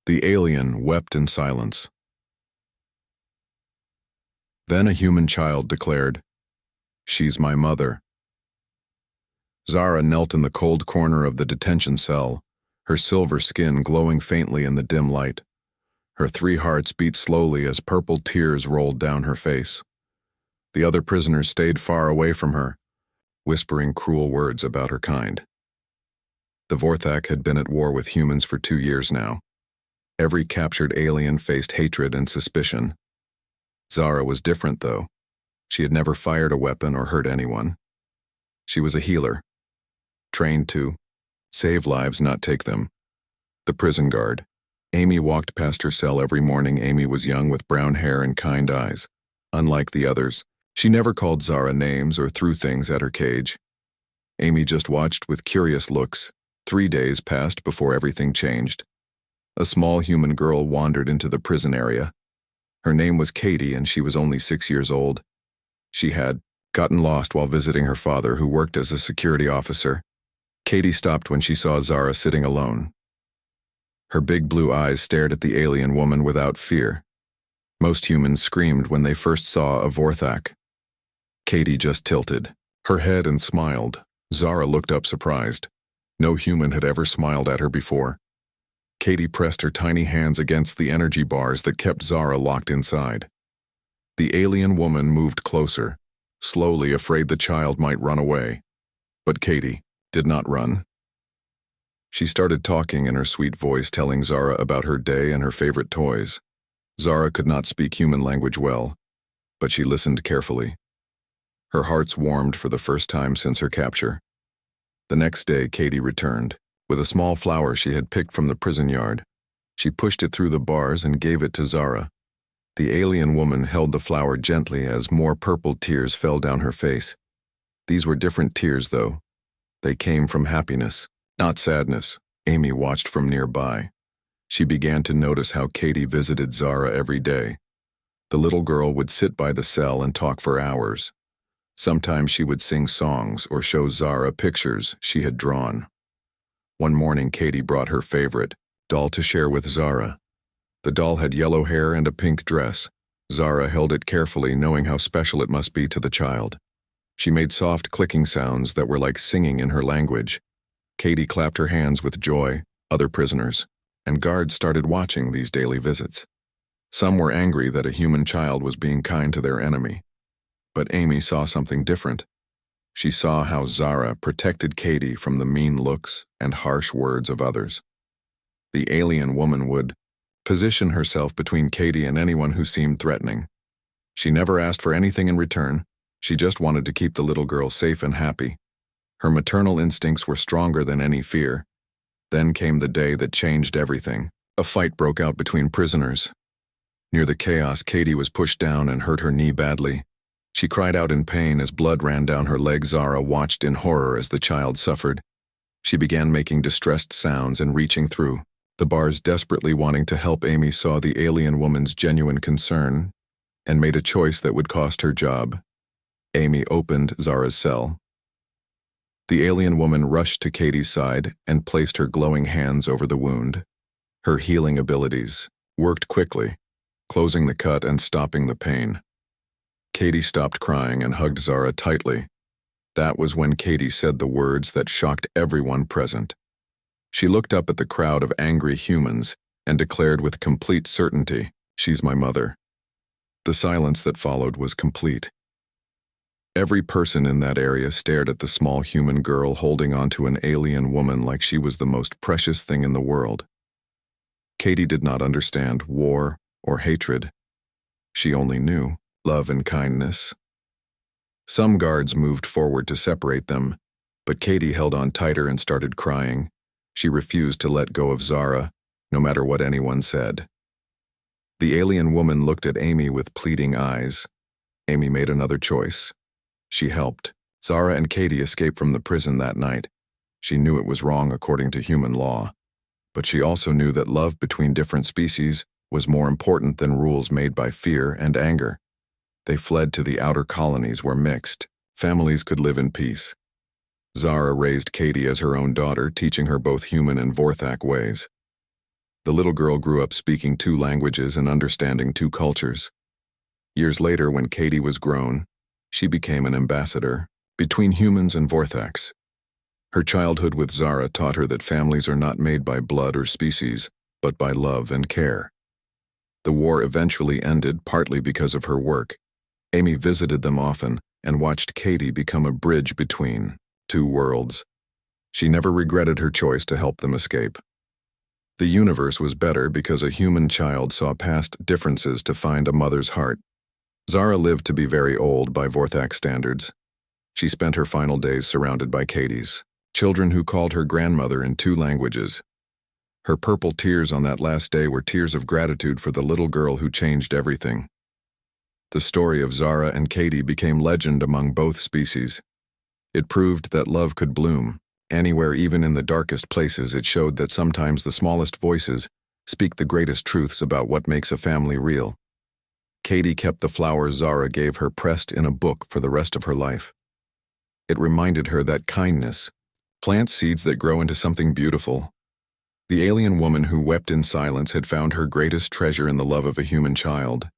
The alien wept in silence. Then a human child declared, "She's my mother." Zara knelt in the cold corner of the detention cell, her silver skin glowing faintly in the dim light. Her 3 hearts beat slowly as purple tears rolled down her face. The other prisoners stayed far away from her, whispering cruel words about her kind. The Vorthak had been at war with humans for 2 years now. Every captured alien faced hatred and suspicion. Zara was different, though. She had never fired a weapon or hurt anyone. She was a healer, trained to save lives, not take them. The prison guard. Amy walked past her cell every morning. Amy was young with brown hair and kind eyes. Unlike the others, she never called Zara names or threw things at her cage. Amy just watched with curious looks. 3 days passed before everything changed. A small human girl wandered into the prison area. Her name was Katie, and she was only 6 years old. She had gotten lost while visiting her father, who worked as a security officer. Katie stopped when she saw Zara sitting alone. Her big blue eyes stared at the alien woman without fear. Most humans screamed when they first saw a Vorthak. Katie just tilted her head and smiled. Zara looked up surprised. No human had ever smiled at her before. Katie pressed her tiny hands against the energy bars that kept Zara locked inside. The alien woman moved closer, slowly, afraid the child might run away. But Katie did not run. She started talking in her sweet voice, telling Zara about her day and her favorite toys. Zara could not speak human language well, but she listened carefully. Her hearts warmed for the first time since her capture. The next day, Katie returned, with a small flower she had picked from the prison yard. She pushed it through the bars and gave it to Zara. The alien woman held the flower gently as more purple tears fell down her face. These were different tears, though. They came from happiness, not sadness. Amy watched from nearby. She began to notice how Katie visited Zara every day. The little girl would sit by the cell and talk for hours. Sometimes she would sing songs or show Zara pictures she had drawn. One morning, Katie brought her favorite doll to share with Zara. The doll had yellow hair and a pink dress. Zara held it carefully, knowing how special it must be to the child. She made soft clicking sounds that were like singing in her language. Katie clapped her hands with joy. Other prisoners and guards started watching these daily visits. Some were angry that a human child was being kind to their enemy. But Amy saw something different. She saw how Zara protected Katie from the mean looks and harsh words of others. The alien woman would position herself between Katie and anyone who seemed threatening. She never asked for anything in return. She just wanted to keep the little girl safe and happy. Her maternal instincts were stronger than any fear. Then came the day that changed everything. A fight broke out between prisoners. Near the chaos, Katie was pushed down and hurt her knee badly. She cried out in pain as blood ran down her leg. Zara watched in horror as the child suffered. She began making distressed sounds and reaching through the bars, desperately wanting to help. Amy saw the alien woman's genuine concern and made a choice that would cost her job. Amy opened Zara's cell. The alien woman rushed to Katie's side and placed her glowing hands over the wound. Her healing abilities worked quickly, closing the cut and stopping the pain. Katie stopped crying and hugged Zara tightly. That was when Katie said the words that shocked everyone present. She looked up at the crowd of angry humans and declared with complete certainty, "She's my mother." The silence that followed was complete. Every person in that area stared at the small human girl holding onto an alien woman like she was the most precious thing in the world. Katie did not understand war or hatred. She only knew love and kindness. Some guards moved forward to separate them, but Katie held on tighter and started crying. She refused to let go of Zara, no matter what anyone said. The alien woman looked at Amy with pleading eyes. Amy made another choice. She helped. Zara and Katie escaped from the prison that night. She knew it was wrong according to human law, but she also knew that love between different species was more important than rules made by fear and anger. They fled to the outer colonies where mixed families could live in peace. Zara raised Katie as her own daughter, teaching her both human and Vorthak ways. The little girl grew up speaking 2 languages and understanding 2 cultures. Years later, when Katie was grown, she became an ambassador between humans and Vorthax. Her childhood with Zara taught her that families are not made by blood or species, but by love and care. The war eventually ended, partly because of her work. Amy visited them often and watched Katie become a bridge between 2 worlds. She never regretted her choice to help them escape. The universe was better because a human child saw past differences to find a mother's heart. Zara lived to be very old by Vorthax standards. She spent her final days surrounded by Katie's children who called her grandmother in 2 languages. Her purple tears on that last day were tears of gratitude for the little girl who changed everything. The story of Zara and Katie became legend among both species. It proved that love could bloom. Anywhere, even in the darkest places, it showed that sometimes the smallest voices speak the greatest truths about what makes a family real. Katie kept the flowers Zara gave her pressed in a book for the rest of her life. It reminded her that kindness plants seeds that grow into something beautiful. The alien woman who wept in silence had found her greatest treasure in the love of a human child.